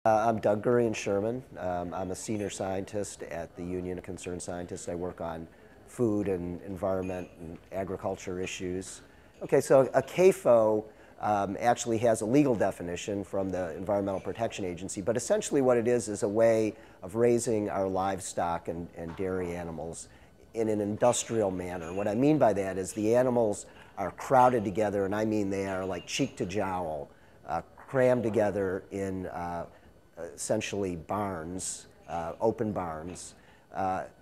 I'm Gurian Sherman. I'm a senior scientist at the Union of Concerned Scientists. I work on food and environment and agriculture issues. Okay, so a CAFO actually has a legal definition from the Environmental Protection Agency, but essentially what it is a way of raising our livestock and dairy animals in an industrial manner. What I mean by that is the animals are crowded together, and I mean they are like cheek to jowl, crammed together in essentially barns, open barns,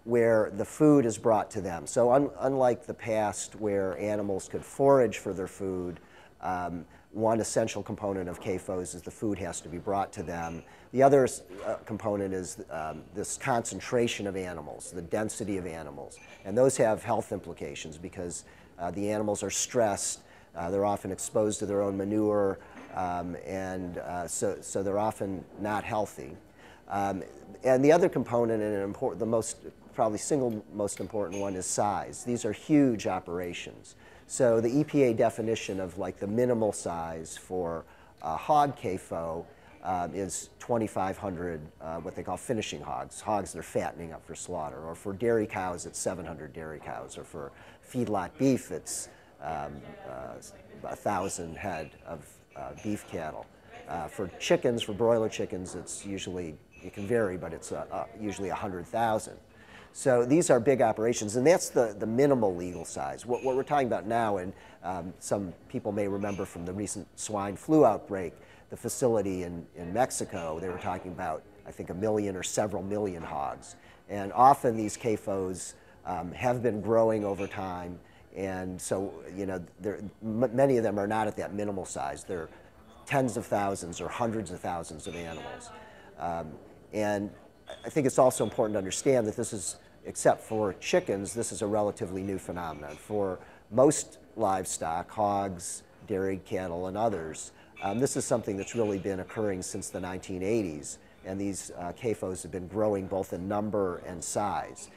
where the food is brought to them. So unlike the past where animals could forage for their food, one essential component of CAFOs is the food has to be brought to them. The other component is this concentration of animals, the density of animals. And those have health implications because the animals are stressed, they're often exposed to their own manure, so they're often not healthy. And the other component, and probably single most important one, is size. These are huge operations. So the EPA definition of like the minimal size for a hog CAFO is 2,500, what they call finishing hogs, hogs they're fattening up for slaughter. Or for dairy cows, it's 700 dairy cows. Or for feedlot beef, it's 1,000 head of beef cattle. For chickens, for broiler chickens, it's usually, it can vary, but it's usually 100,000. So these are big operations, and that's the minimal legal size. What we're talking about now, and some people may remember from the recent swine flu outbreak, the facility in Mexico, they were talking about, I think, 1 million or several million hogs. And often these CAFOs have been growing over time, and so, you know, many of them are not at that minimal size. They're tens of thousands or hundreds of thousands of animals. And I think it's also important to understand that this is, except for chickens, this is a relatively new phenomenon. For most livestock, hogs, dairy cattle, and others, this is something that's really been occurring since the 1980s, and these CAFOs have been growing both in number and size.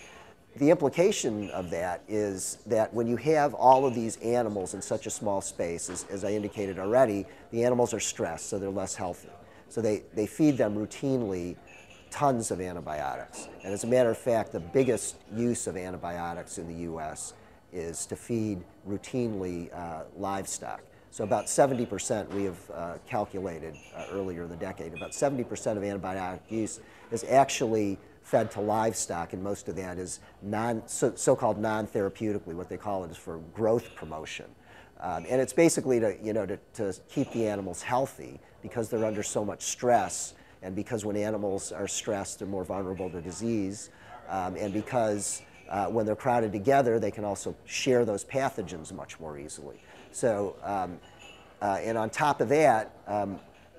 The implication of that is that when you have all of these animals in such a small space, as I indicated already, the animals are stressed, so they're less healthy. So they feed them routinely tons of antibiotics. And as a matter of fact, the biggest use of antibiotics in the US is to feed routinely livestock. So about 70%, we have calculated earlier in the decade, about 70% of antibiotic use is actually fed to livestock, and most of that is so-called non-therapeutically. What they call it is for growth promotion. And it's basically to keep the animals healthy because they're under so much stress, and because when animals are stressed, they're more vulnerable to disease, and because when they're crowded together, they can also share those pathogens much more easily. So, and on top of that,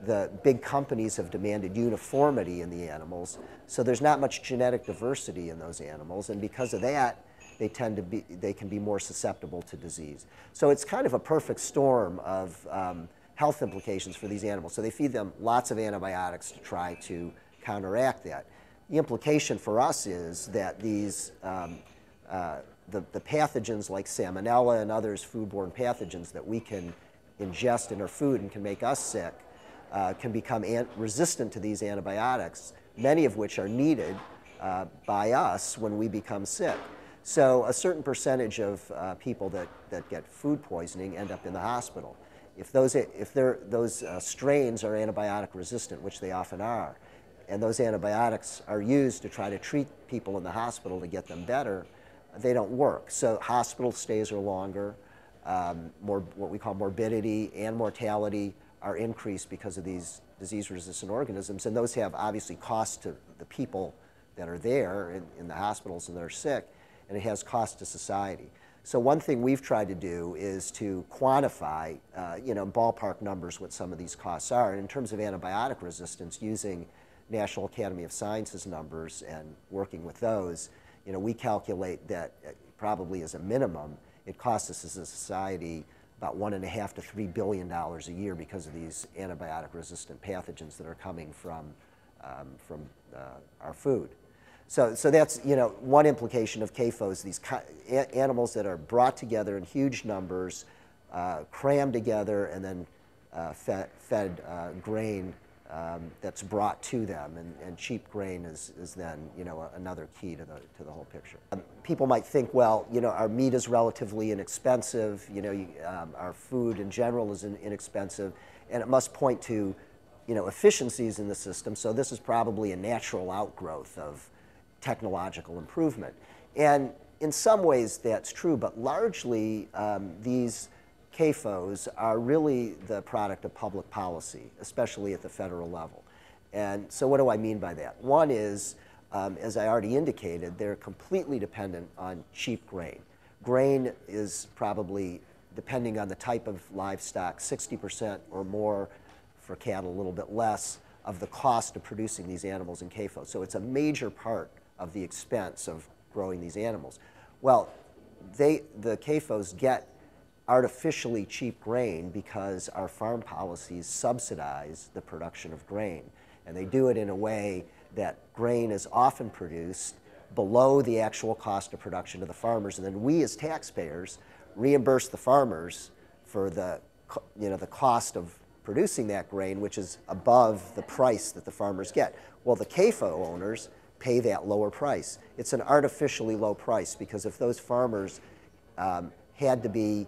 the big companies have demanded uniformity in the animals, so there's not much genetic diversity in those animals, and because of that, they can be more susceptible to disease. So it's kind of a perfect storm of health implications for these animals. So they feed them lots of antibiotics to try to counteract that. The implication for us is that these the pathogens like salmonella and others, foodborne pathogens that we can ingest in our food and can make us sick, can become resistant to these antibiotics, many of which are needed by us when we become sick. So a certain percentage of people that get food poisoning end up in the hospital. If those strains are antibiotic resistant, which they often are, and those antibiotics are used to try to treat people in the hospital to get them better, they don't work. So hospital stays are longer, what we call morbidity and mortality are increased because of these disease-resistant organisms, and those have obviously costs to the people that are there in the hospitals and they're sick, and it has cost to society. So one thing we've tried to do is to quantify, ballpark numbers what some of these costs are. And in terms of antibiotic resistance, using National Academy of Sciences numbers and working with those, we calculate that probably as a minimum, it costs us as a society about $1.5 to $3 billion a year because of these antibiotic-resistant pathogens that are coming from our food. So that's one implication of CAFOs, these animals that are brought together in huge numbers, crammed together, and then fed grain that's brought to them, and cheap grain is then, another key to the whole picture. People might think, well, our meat is relatively inexpensive, our food in general is inexpensive, and it must point to, efficiencies in the system, so this is probably a natural outgrowth of technological improvement. And in some ways that's true, but largely these CAFOs are really the product of public policy, especially at the federal level. And so what do I mean by that? One is, as I already indicated, they're completely dependent on cheap grain. Grain is probably, depending on the type of livestock, 60% or more for cattle, a little bit less, of the cost of producing these animals in CAFOs. So it's a major part of the expense of growing these animals. Well, the CAFOs get artificially cheap grain because our farm policies subsidize the production of grain. And they do it in a way that grain is often produced below the actual cost of production to the farmers, and then we as taxpayers reimburse the farmers for the cost of producing that grain, which is above the price that the farmers get. Well, the CAFO owners pay that lower price. It's an artificially low price because if those farmers had to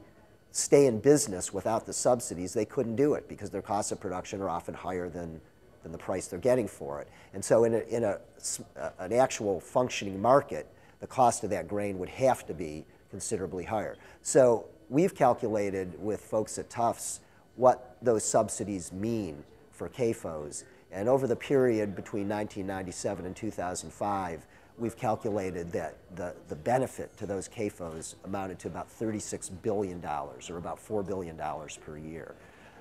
stay in business without the subsidies, they couldn't do it because their costs of production are often higher than the price they're getting for it. And so in an actual functioning market, the cost of that grain would have to be considerably higher. So we've calculated with folks at Tufts what those subsidies mean for CAFOs. And over the period between 1997 and 2005, we've calculated that the benefit to those CAFOs amounted to about $36 billion, or about $4 billion per year.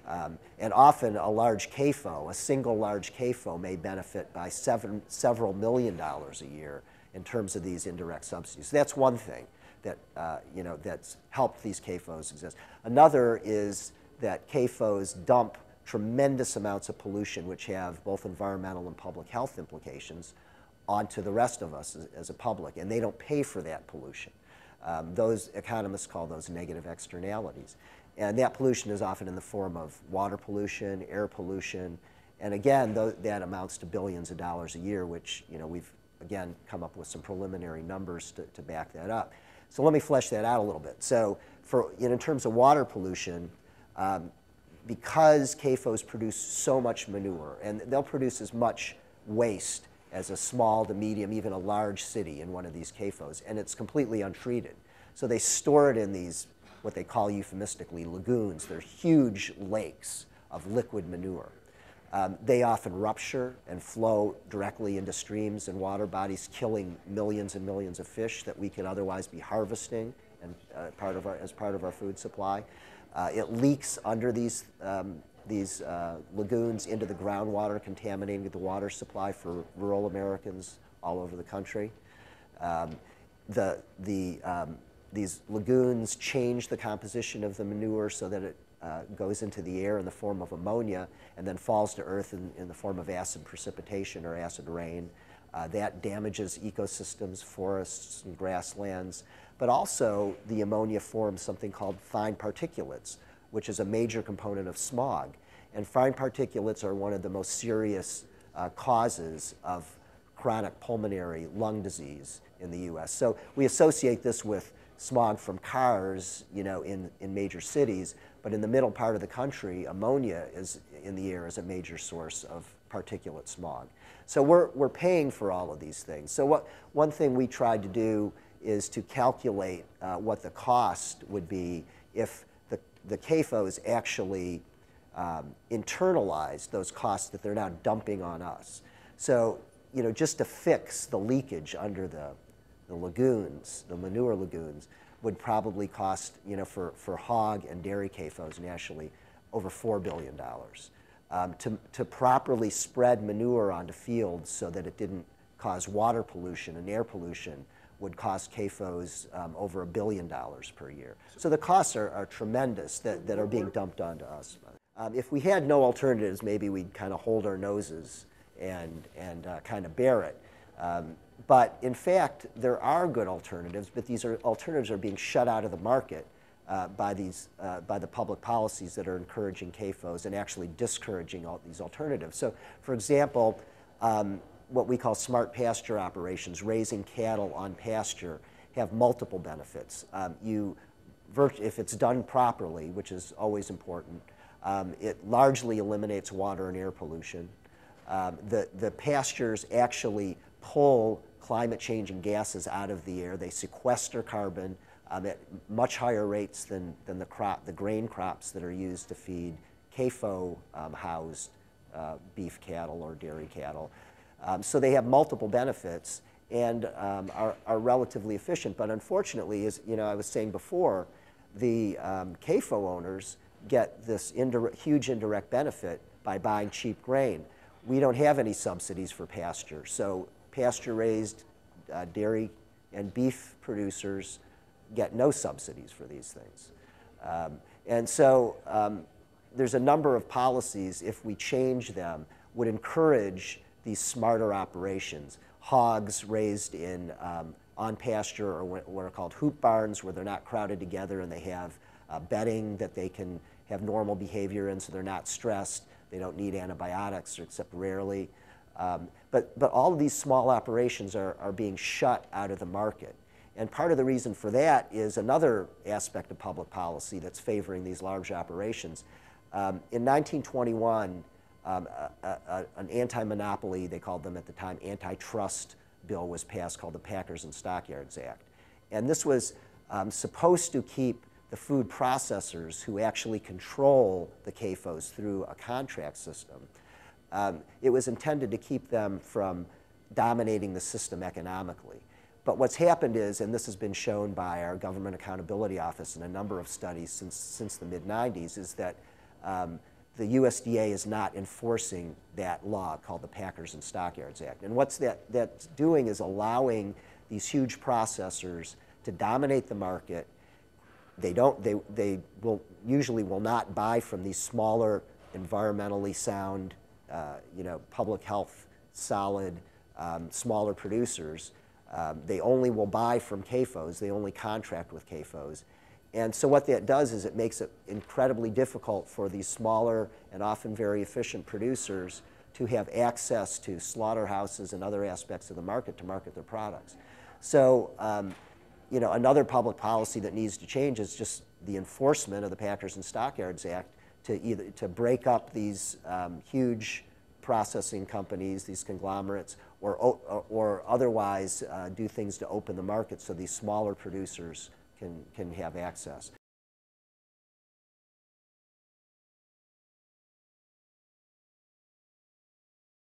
And often a large CAFO, a single large CAFO, may benefit by several million dollars a year in terms of these indirect subsidies. So that's one thing that that's helped these CAFOs exist. Another is that CAFOs dump tremendous amounts of pollution, which have both environmental and public health implications, onto the rest of us as a public, and they don't pay for that pollution. Those economists call those negative externalities. And that pollution is often in the form of water pollution, air pollution, and again, that amounts to billions of dollars a year, which we've again come up with some preliminary numbers to back that up. So let me flesh that out a little bit. So in terms of water pollution, because CAFOs produce so much manure, and they'll produce as much waste as a small to medium, even a large city in one of these CAFOs, and it's completely untreated. So they store it in these, what they call euphemistically, lagoons. They're huge lakes of liquid manure. They often rupture and flow directly into streams and water bodies, killing millions and millions of fish that we could otherwise be harvesting and as part of our food supply. It leaks under these lagoons into the groundwater, contaminating the water supply for rural Americans all over the country. These lagoons change the composition of the manure so that it goes into the air in the form of ammonia and then falls to earth in the form of acid precipitation or acid rain. That damages ecosystems, forests, and grasslands. But also, the ammonia forms something called fine particulates, which is a major component of smog. And fine particulates are one of the most serious causes of chronic pulmonary lung disease in the U.S. So we associate this with smog from cars, in major cities, but in the middle part of the country, ammonia is in the air as a major source of particulate smog. So we're paying for all of these things. So one thing we tried to do is to calculate what the cost would be if the CAFOs actually internalize those costs that they're now dumping on us. So, just to fix the leakage under the lagoons, the manure lagoons, would probably cost, for hog and dairy CAFOs nationally, over $4 billion. To properly spread manure onto fields so that it didn't cause water pollution and air pollution would cost CAFOs over $1 billion per year. So the costs are tremendous that are being dumped onto us. If we had no alternatives, maybe we'd kind of hold our noses and kind of bear it. But in fact, there are good alternatives, but these alternatives are being shut out of the market by the public policies that are encouraging CAFOs and actually discouraging all these alternatives. So, for example, what we call smart pasture operations, raising cattle on pasture, have multiple benefits. If it's done properly, which is always important, it largely eliminates water and air pollution. The pastures actually pull climate changing gases out of the air. They sequester carbon at much higher rates than the grain crops that are used to feed CAFO housed beef cattle or dairy cattle. So they have multiple benefits and are relatively efficient. But unfortunately, as I was saying before, the CAFO owners get this huge indirect benefit by buying cheap grain. We don't have any subsidies for pasture, so pasture-raised dairy and beef producers get no subsidies for these things. And so there's a number of policies, if we change them, would encourage these smarter operations. Hogs raised in on pasture, or what are called hoop barns, where they're not crowded together and they have bedding that they can have normal behavior in, so they're not stressed. They don't need antibiotics except rarely. But all of these small operations are being shut out of the market. And part of the reason for that is another aspect of public policy that's favoring these large operations. In 1921, an anti-monopoly, they called them at the time, antitrust bill was passed called the Packers and Stockyards Act. And this was supposed to keep the food processors who actually control the CAFOs through a contract system. It was intended to keep them from dominating the system economically. But what's happened is, and this has been shown by our Government Accountability Office in a number of studies since the mid-90s, is that the USDA is not enforcing that law called the Packers and Stockyards Act. And what's that's doing is allowing these huge processors to dominate the market. They usually will not buy from these smaller, environmentally sound, public health solid, smaller producers. They only will buy from CAFOs. They only contract with CAFOs. And so what that does is it makes it incredibly difficult for these smaller and often very efficient producers to have access to slaughterhouses and other aspects of the market to market their products. So, another public policy that needs to change is just the enforcement of the Packers and Stockyards Act to break up these huge processing companies, these conglomerates, or otherwise do things to open the market so these smaller producers can have access.